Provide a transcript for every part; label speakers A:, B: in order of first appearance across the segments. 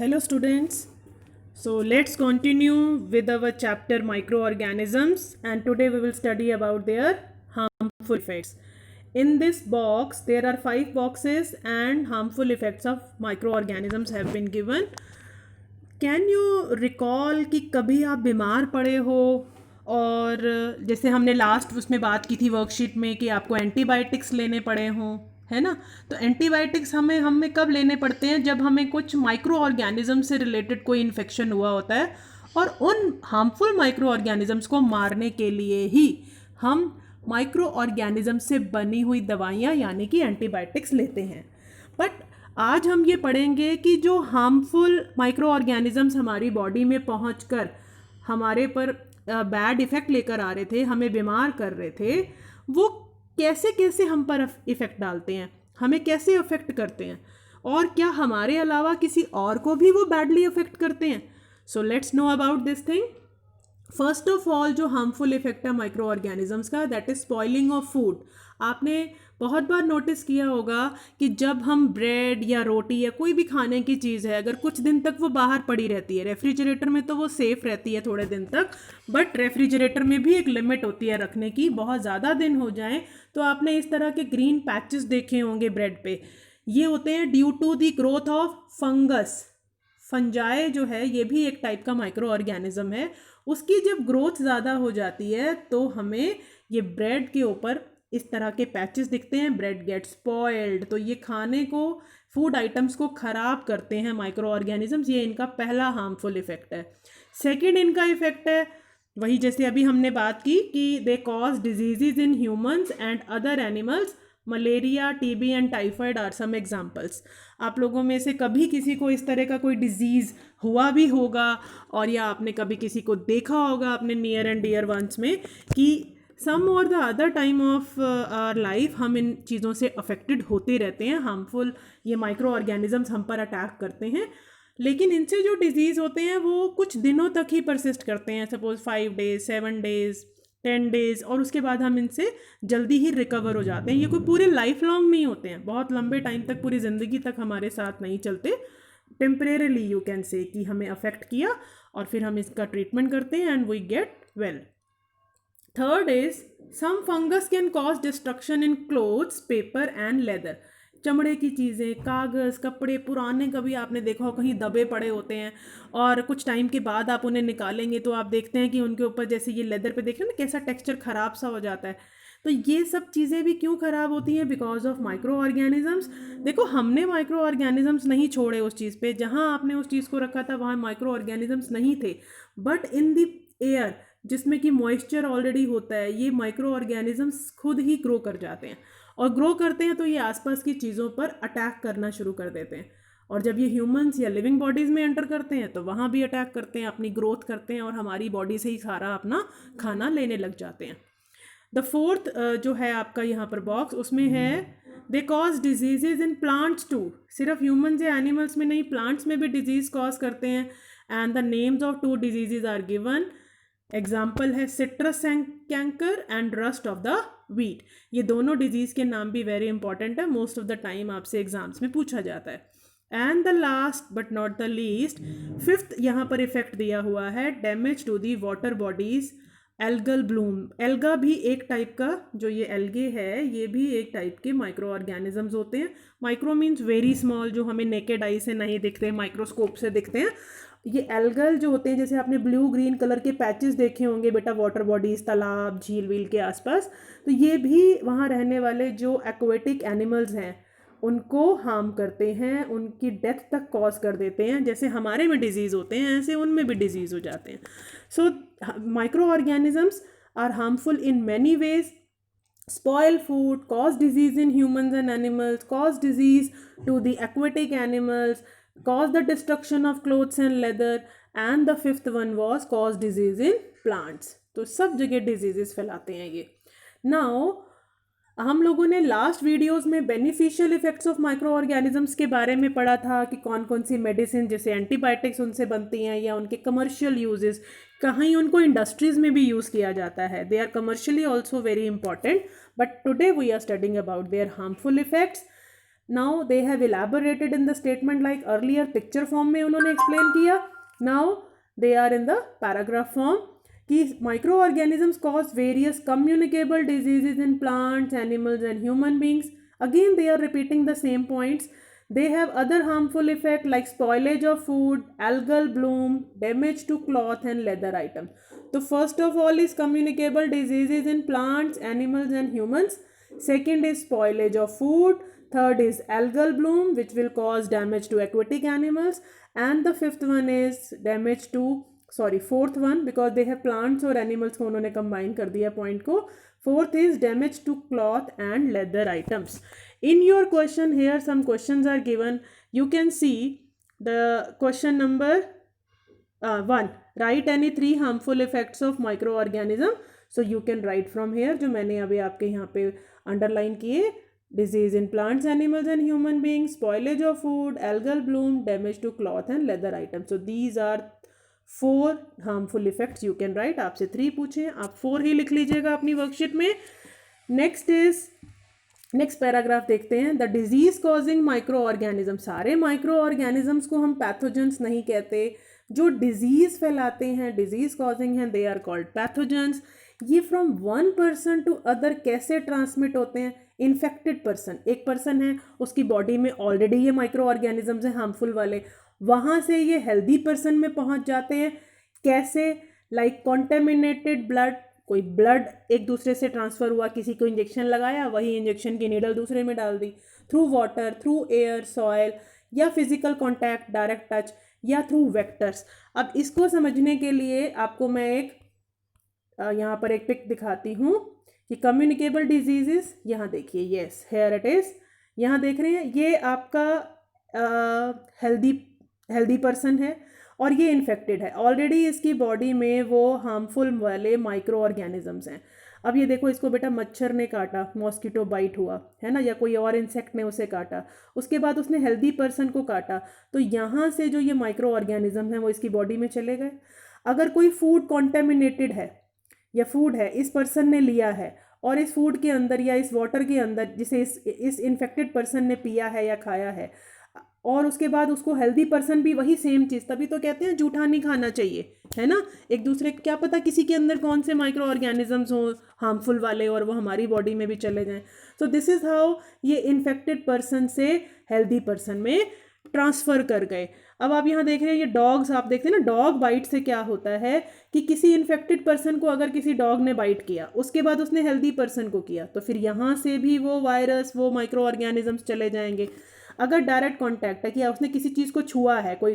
A: Hello students. So let's continue with our chapter microorganisms, and today we will study about their harmful effects. In this box there are 5 boxes and harmful effects of microorganisms have been given. Can you recall कि कभी आप बीमार पड़े हो और जैसे हमने last उसमें बात की थी वर्कशीट में कि आपको एंटीबायोटिक्स लेने पड़े हों, है ना? तो एंटीबायोटिक्स हमें कब लेने पड़ते हैं? जब हमें कुछ माइक्रो ऑर्गेनिज्म से रिलेटेड कोई इन्फेक्शन हुआ होता है और उन हार्मफुल माइक्रो ऑर्गेनिजम्स को मारने के लिए ही हम माइक्रो ऑर्गेनिज्म से बनी हुई दवाइयाँ यानी कि एंटीबायोटिक्स लेते हैं. बट आज हम ये पढ़ेंगे कि जो हार्मफुल माइक्रो ऑर्गेनिजम्स हमारी बॉडी में पहुंचकर हमारे पर बैड इफ़ेक्ट लेकर आ रहे थे, हमें बीमार कर रहे थे, वो कैसे कैसे हम पर इफ़ेक्ट डालते हैं, हमें कैसे अफेक्ट करते हैं और क्या हमारे अलावा किसी और को भी वो बैडली अफेक्ट करते हैं. So let's know about this thing. First of all जो हार्मफुल इफेक्ट है माइक्रो ऑर्गेनिजम्स का, that is spoiling of food. आपने बहुत बार नोटिस किया होगा कि जब हम ब्रेड या रोटी या कोई भी खाने की चीज़ है, अगर कुछ दिन तक वो बाहर पड़ी रहती है रेफ्रिजरेटर में तो वो सेफ़ रहती है थोड़े दिन तक, बट रेफ्रिजरेटर में भी एक लिमिट होती है रखने की. बहुत ज़्यादा दिन हो जाए तो आपने इस तरह के ग्रीन पैचेस देखे होंगे ब्रेड पे. ये होते हैं due to the growth of fungus. Fungi जो है ये भी एक टाइप का माइक्रो ऑर्गेनिज्म है. उसकी जब ग्रोथ ज़्यादा हो जाती है तो हमें ये ब्रेड के ऊपर इस तरह के पैचेस दिखते हैं. Bread gate spoiled. तो ये खाने को, फूड आइटम्स को ख़राब करते हैं माइक्रो ऑर्गेनिजम्स. ये इनका पहला हार्मफुल इफेक्ट है. सेकेंड इनका इफेक्ट है वही जैसे अभी हमने बात की कि they cause disease in humans and other animals. Malaria, TB and typhoid are some examples. आप लोगों में से कभी किसी को इस तरह का कोई डिजीज़ हुआ भी होगा और या आपने कभी किसी को देखा होगा अपने नियर एंड डियर वंस में कि सम और the other time of our life हम इन चीज़ों से अफेक्टेड होते रहते हैं. हार्मफुल ये माइक्रो ऑर्गेनिजम्स हम पर अटैक करते हैं, लेकिन इनसे जो डिजीज़ होते हैं वो कुछ दिनों तक ही परसिस्ट करते हैं. सपोज 5 डेज, 7 डेज, 10 डेज़, और उसके बाद हम इनसे जल्दी ही रिकवर हो जाते हैं. ये कोई पूरे लाइफ लॉन्ग नहीं होते हैं, बहुत लंबे टाइम तक, पूरी ज़िंदगी तक हमारे साथ नहीं चलते. टेम्परेरली यू कैन से कि हमें अफेक्ट किया और फिर हम इसका ट्रीटमेंट करते हैं and we get well. Third is some fungus can cause destruction in clothes, paper and leather. चमड़े की चीज़ें, कागज़, कपड़े पुराने कभी आपने देखा हो कहीं दबे पड़े होते हैं और कुछ टाइम के बाद आप उन्हें निकालेंगे तो आप देखते हैं कि उनके ऊपर जैसे ये लेदर पे देख रहे हैं ना कैसा टेक्सचर ख़राब सा हो जाता है. तो ये सब चीज़ें भी क्यों ख़राब होती हैं? Because of micro organisms. देखो हमने माइक्रो ऑर्गेनिजम्स नहीं छोड़े उस चीज़ पे, जहाँ आपने उस चीज़ को रखा था वहाँ माइक्रो ऑर्गेनिजम्स नहीं थे, बट इन द एयर जिसमें कि मॉइस्चर ऑलरेडी होता है ये माइक्रो ऑर्गेनिजम्स खुद ही ग्रो कर जाते हैं और ग्रो करते हैं तो ये आसपास की चीज़ों पर अटैक करना शुरू कर देते हैं. और जब ये ह्यूमंस या लिविंग बॉडीज़ में एंटर करते हैं तो वहाँ भी अटैक करते हैं, अपनी ग्रोथ करते हैं और हमारी बॉडी से ही सारा अपना खाना लेने लग जाते हैं. द फोर्थ जो है आपका यहाँ पर बॉक्स, उसमें है they cause diseases in plants too. सिर्फ ह्यूमंस या एनिमल्स में नहीं, प्लांट्स में भी डिजीज़ कॉज करते हैं. And the names of 2 diseases are given. Example है citrus canker and rust of the wheat. ये दोनों डिजीज़ के नाम भी वेरी इंपॉर्टेंट है, मोस्ट ऑफ द टाइम आपसे एग्जाम्स में पूछा जाता है. And the last but not the least, fifth यहाँ पर इफेक्ट दिया हुआ है damage to the water bodies, algal bloom. Alga भी एक टाइप का, जो ये एल्गे है ये भी एक टाइप के माइक्रो ऑर्गेनिजम्स होते हैं. माइक्रो मीन्स वेरी स्मॉल, जो हमें नेकेड आई से नहीं दिखते, माइक्रोस्कोप से दिखते हैं. ये एल्गल जो होते हैं, जैसे आपने ब्लू ग्रीन कलर के पैचेस देखे होंगे बेटा वाटर बॉडीज, तालाब, झील वील के आसपास, तो ये भी वहाँ रहने वाले जो एक्वेटिक एनिमल्स हैं उनको हार्म करते हैं, उनकी डेथ तक कॉज कर देते हैं. जैसे हमारे में डिजीज़ होते हैं ऐसे उनमें भी डिजीज़ हो जाते हैं. So micro organisms are harmful in many ways. Spoil food, cause disease in humans and animals, cause disease to the aquatic animals, cause the destruction of clothes and leather, and the fifth one was cause disease in plants. तो सब जगह diseases फैलाते हैं ये. Now हम लोगों ने last videos में beneficial effects of micro organisms के बारे में पढ़ा था कि कौन कौन सी मेडिसिन जैसे एंटीबायोटिक्स उनसे बनती हैं या उनके कमर्शियल यूजेस, कहीं उनको इंडस्ट्रीज़ में भी यूज़ किया जाता है. They are commercially also very important, but today we are studying about their harmful effects. Now they have elaborated in the statement like earlier picture form में उन्होंने एक्सप्लेन किया, now they are in the paragraph form कि micro organisms cause various communicable diseases in plants, animals and human beings. Again they are repeating the same points. They have other harmful effect like spoilage of food, algal bloom, damage to cloth and leather items. So first of all is communicable diseases in plants, animals and humans. Second is spoilage of food. Third is algal bloom which will cause damage to aquatic animals. And the fifth one is damage to fourth one because they have plants और animals को उन्होंने combine कर दिया point को. Fourth is damage to cloth and leather items. In your question here some questions are given. You can see the question number 1. Write any 3 harmful effects of microorganism. So you can write from here जो मैंने अभी आपके यहाँ पे underline किए. Disease in plants, animals and human beings, spoilage of food, algal bloom, damage to cloth and leather items. So these are 4 harmful effects you can write. आपसे 3 पूछें आप 4 ही लिख लीजिएगा अपनी वर्कशीट में. नेक्स्ट पैराग्राफ देखते हैं. The disease causing micro organism. सारे माइक्रो ऑर्गेनिजम्स को हम पैथोजेंस नहीं कहते. जो डिजीज फैलाते हैं, डिजीज कॉजिंग हैं, दे आर कॉल्ड पैथोजेंस. ये from one person to other कैसे ट्रांसमिट होते हैं? इन्फेक्टेड पर्सन, एक पर्सन है उसकी बॉडी में ऑलरेडी ये माइक्रो ऑर्गेनिजम्स हैं हार्मफुल वाले, वहाँ से ये हेल्दी पर्सन में पहुँच जाते हैं. कैसे? लाइक कॉन्टेमिनेटेड ब्लड, कोई ब्लड एक दूसरे से ट्रांसफ़र हुआ, किसी को इंजेक्शन लगाया, वही इंजेक्शन की नीडल दूसरे में डाल दी. Through water, through air, soil या फिजिकल कॉन्टैक्ट, डायरेक्ट टच या थ्रू वेक्टर्स. अब इसको समझने के लिए आपको मैं एक यहाँ पर एक पिक दिखाती हूँ कि कम्युनिकेबल डिजीजेस. यहाँ देखिए, येस हेयर इट इज़. यहाँ देख रहे हैं ये आपका हेल्दी पर्सन है और ये इन्फेक्टेड है. ऑलरेडी इसकी बॉडी में वो हार्मफुल वाले माइक्रो ऑर्गेनिजम्स हैं. अब ये देखो, इसको बेटा मच्छर ने काटा, मॉस्किटो बाइट हुआ है ना, या कोई और इंसेक्ट ने उसे काटा, उसके बाद उसने हेल्दी पर्सन को काटा, तो यहाँ से जो ये माइक्रो ऑर्गेनिज्म हैं वो इसकी बॉडी में चले गए. अगर कोई फूड कॉन्टेमिनेटेड है या फूड है इस पर्सन ने लिया है और इस फूड के अंदर या इस वाटर के अंदर जिसे इस इन्फेक्टेड पर्सन ने पिया है या खाया है, और उसके बाद उसको हेल्दी पर्सन भी वही सेम चीज़, तभी तो कहते हैं जूठा नहीं खाना चाहिए, है ना. एक दूसरे, क्या पता किसी के अंदर कौन से माइक्रो ऑर्गेनिजम्स हों हार्मफुल वाले और वो हमारी बॉडी में भी चले जाएं. सो दिस इज़ हाउ ये इन्फेक्टेड पर्सन से हेल्दी पर्सन में ट्रांसफ़र कर गए. अब आप यहाँ देख रहे हैं ये डॉग्स, आप देखते हैं ना डॉग बाइट से क्या होता है कि किसी इन्फेक्टेड पर्सन को अगर किसी डॉग ने बाइट किया, उसके बाद उसने हेल्दी पर्सन को किया, तो फिर यहाँ से भी वो वायरस, वो माइक्रो ऑर्गेनिजम्स चले जाएंगे. अगर डायरेक्ट कांटेक्ट है कि उसने किसी चीज़ को छुआ है, कोई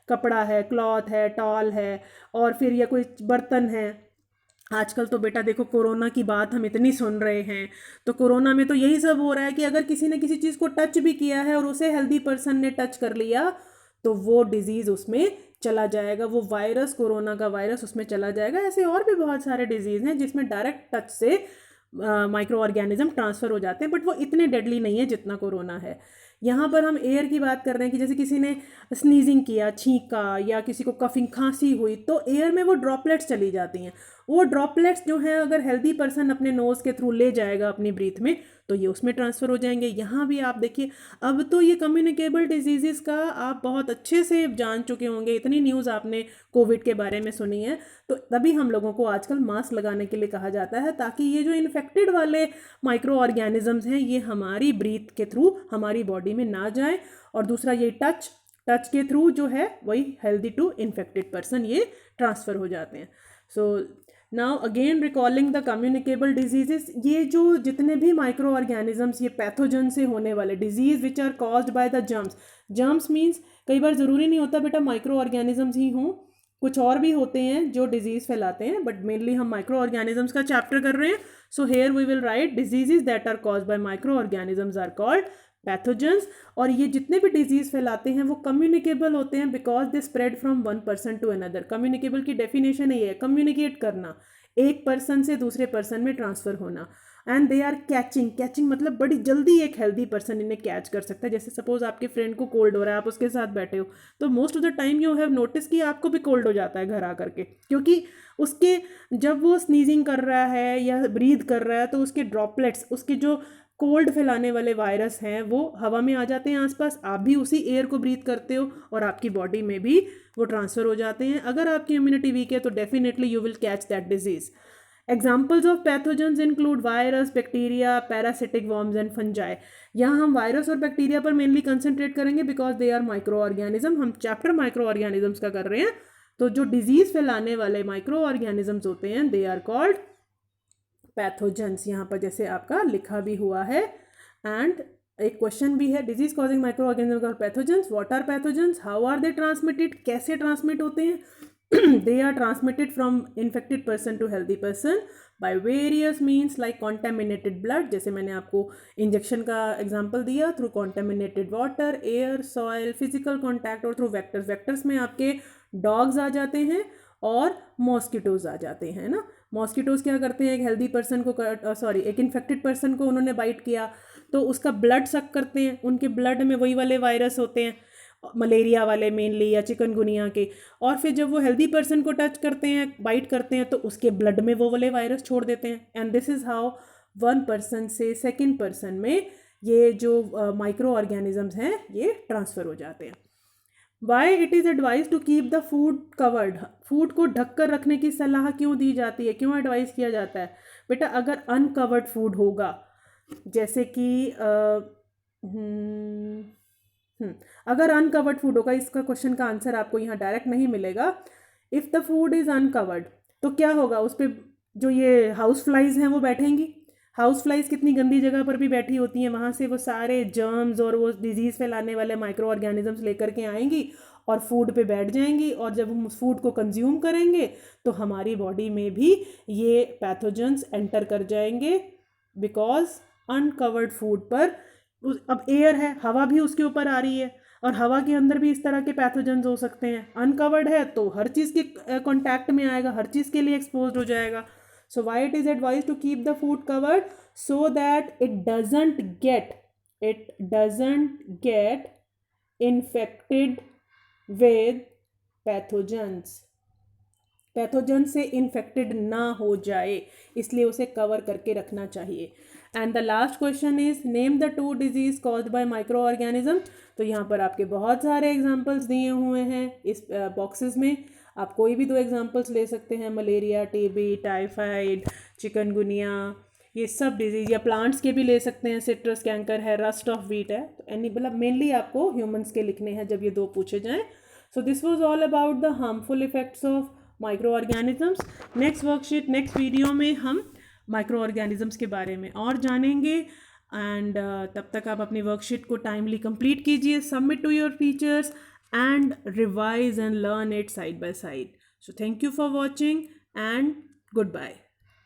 A: कपड़ा है, क्लॉथ है, टॉल है, और फिर या कोई बर्तन है. आजकल तो बेटा देखो कोरोना की बात हम इतनी सुन रहे हैं, तो कोरोना में तो यही सब हो रहा है कि अगर किसी ने किसी चीज़ को टच भी किया है और उसे हेल्दी पर्सन ने टच कर लिया तो वो डिजीज़ उसमें चला जाएगा, वो वायरस, कोरोना का वायरस उसमें चला जाएगा. ऐसे और भी बहुत सारे डिजीज़ हैं जिसमें डायरेक्ट टच से माइक्रो ऑर्गेनिज्म ट्रांसफ़र हो जाते हैं, बट वो इतने डेडली नहीं है जितना कोरोना है. यहाँ पर हम एयर की बात कर रहे हैं कि जैसे किसी ने स्नीजिंग किया, छींका, या किसी को कफिंग, खांसी हुई, तो एयर में वो ड्रॉपलेट्स चली जाती हैं. वो ड्रॉपलेट्स जो हैं अगर हेल्दी पर्सन अपने नोज़ के थ्रू ले जाएगा अपनी ब्रीथ में, तो ये उसमें ट्रांसफ़र हो जाएंगे. यहाँ भी आप देखिए, अब तो ये कम्युनिकेबल डिजीज़ का आप बहुत अच्छे से जान चुके होंगे, इतनी न्यूज़ आपने कोविड के बारे में सुनी है, तो तभी हम लोगों को आजकल मास्क लगाने के लिए कहा जाता है, ताकि ये जो इन्फेक्टेड वाले माइक्रो ऑर्गेनिजम्स हैं ये हमारी ब्रीथ के थ्रू हमारी बॉडी में ना जाए. और दूसरा ये टच के थ्रू जो है वही हेल्दी टू इन्फेक्टेड पर्सन ये ट्रांसफ़र हो जाते हैं. So now again recalling the communicable diseases. ये जो जितने भी माइक्रो ऑर्गेनिजम्स, ये पैथोजन से होने वाले disease which are caused by the germs means कई बार ज़रूरी नहीं होता बेटा माइक्रो ऑर्गेनिजम्स ही हों, कुछ और भी होते हैं जो डिजीज़ फैलाते हैं, बट मेनली हम माइक्रो ऑर्गेनिजम्स का चैप्टर कर रहे हैं. So here we will write diseases that are caused by micro organisms are called pathogens. और ये जितने भी डिजीज़ फैलाते हैं वो कम्युनिकेबल होते हैं because they spread from one person to another. Communicable की डेफिनेशन ये है, कम्युनिकेट करना, एक पर्सन से दूसरे पर्सन में ट्रांसफ़र होना. एंड दे आर कैचिंग मतलब बड़ी जल्दी एक हेल्दी पर्सन इन्हें कैच कर सकता है. जैसे सपोज आपके फ्रेंड को कोल्ड हो रहा है, आप उसके साथ बैठे हो, तो most of the time you have notice कि आपको भी कोल्ड हो जाता है घर आकर के, क्योंकि उसके जब वो स्नीजिंग कर रहा है या ब्रीथ कर रहा है तो उसके ड्रॉपलेट्स, उसके जो कोल्ड फैलाने वाले वायरस हैं वो हवा में आ जाते हैं आसपास, आप भी उसी एयर को ब्रीथ करते हो और आपकी बॉडी में भी वो ट्रांसफ़र हो जाते हैं। अगर आपकी इम्यूनिटी वीक है तो definitely you will catch that disease. Examples of pathogens include virus, bacteria, parasitic worms and fungi. यहाँ हम वायरस और बैक्टीरिया पर मेनली कंसंट्रेट करेंगे because they are micro organism. हम चैप्टर माइक्रो ऑर्गेनिजम्स का कर रहे हैं, तो जो डिजीज फैलाने वाले माइक्रो ऑर्गेनिजम्स होते हैं दे आर कॉल्ड पैथोजेंस। यहाँ पर जैसे आपका लिखा भी हुआ है। एंड एक क्वेश्चन भी है, disease causing micro organism called pathogens. What are pathogens, how are they transmitted, कैसे ट्रांसमिट होते हैं? They are transmitted from infected person to healthy person by various means like contaminated blood, जैसे मैंने आपको injection का example दिया, through contaminated water, air, soil, physical contact और through vectors. Vectors में आपके डॉग्स आ जाते हैं और मॉस्किटोज आ जाते हैं ना। मॉस्किटोज क्या करते हैं, एक हेल्दी पर्सन को एक इन्फेक्टेड पर्सन को उन्होंने बाइट किया तो उसका ब्लड सक करते हैं, उनके ब्लड में वही वाले वायरस होते हैं, मलेरिया वाले मेनली या चिकनगुनिया के, और फिर जब वो हेल्दी पर्सन को टच करते हैं, बाइट करते हैं, तो उसके ब्लड में वो वाले वायरस छोड़ देते हैं। And this is how one person से सेकंड पर्सन में ये जो माइक्रो ऑर्गेनिजम्स हैं ये ट्रांसफ़र हो जाते हैं। Why it is advise to keep the food covered, food को ढककर रखने की सलाह क्यों दी जाती है, क्यों एडवाइस किया जाता है? बेटा अगर अनकवर्ड फूड होगा, जैसे कि अगर अनकवर्ड फूड होगा, इसका क्वेश्चन का आंसर आपको यहाँ डायरेक्ट नहीं मिलेगा। If the food is uncovered तो क्या होगा, उस पर जो ये हाउस फ्लाइज हैं वो बैठेंगी। हाउस फ्लाइज कितनी गंदी जगह पर भी बैठी होती हैं, वहाँ से वो सारे जर्म्स और वो डिजीज़ फैलाने वाले माइक्रो ऑर्गेनिजम्स लेकर के आएंगी और फूड पे बैठ जाएंगी, और जब हम उस फूड को कंज्यूम करेंगे तो हमारी बॉडी में भी ये पैथोजेंस एंटर कर जाएंगे। बिकॉज अनकवर्ड फूड पर अब एयर है, हवा भी उसके ऊपर आ रही है और हवा के अंदर भी इस तरह के पैथोजेंस हो सकते हैं। अनकवर्ड है तो हर चीज़ के कांटेक्ट में आएगा, हर चीज़ के लिए एक्सपोज्ड हो जाएगा। So why it is advise to keep the food covered, so that it doesn't get infected with pathogens, pathogen से इन्फेक्टेड ना हो जाए, इसलिए उसे कवर करके रखना चाहिए। And the last question is name the 2 disease caused by micro organism. तो यहाँ पर आपके बहुत सारे एग्जांपल्स दिए हुए हैं इस बॉक्सेस में, आप कोई भी 2 एग्जांपल्स ले सकते हैं, मलेरिया, टीबी, टाइफाइड, चिकनगुनिया, ये सब डिजीज़, या प्लांट्स के भी ले सकते हैं, सिट्रस कैंकर है, रस्ट ऑफ व्हीट है। तो एनी मतलब मेनली आपको ह्यूमंस के लिखने हैं जब ये 2 पूछे जाएँ। So this was all about the harmful effects of micro organisms. Next worksheet, next video में हम माइक्रो ऑर्गेनिजम्स के बारे में और जानेंगे। एंड तब तक आप अपनी वर्कशीट को टाइमली कंप्लीट कीजिए, submit to your teachers and revise and learn it side by side. So thank you for watching and good bye.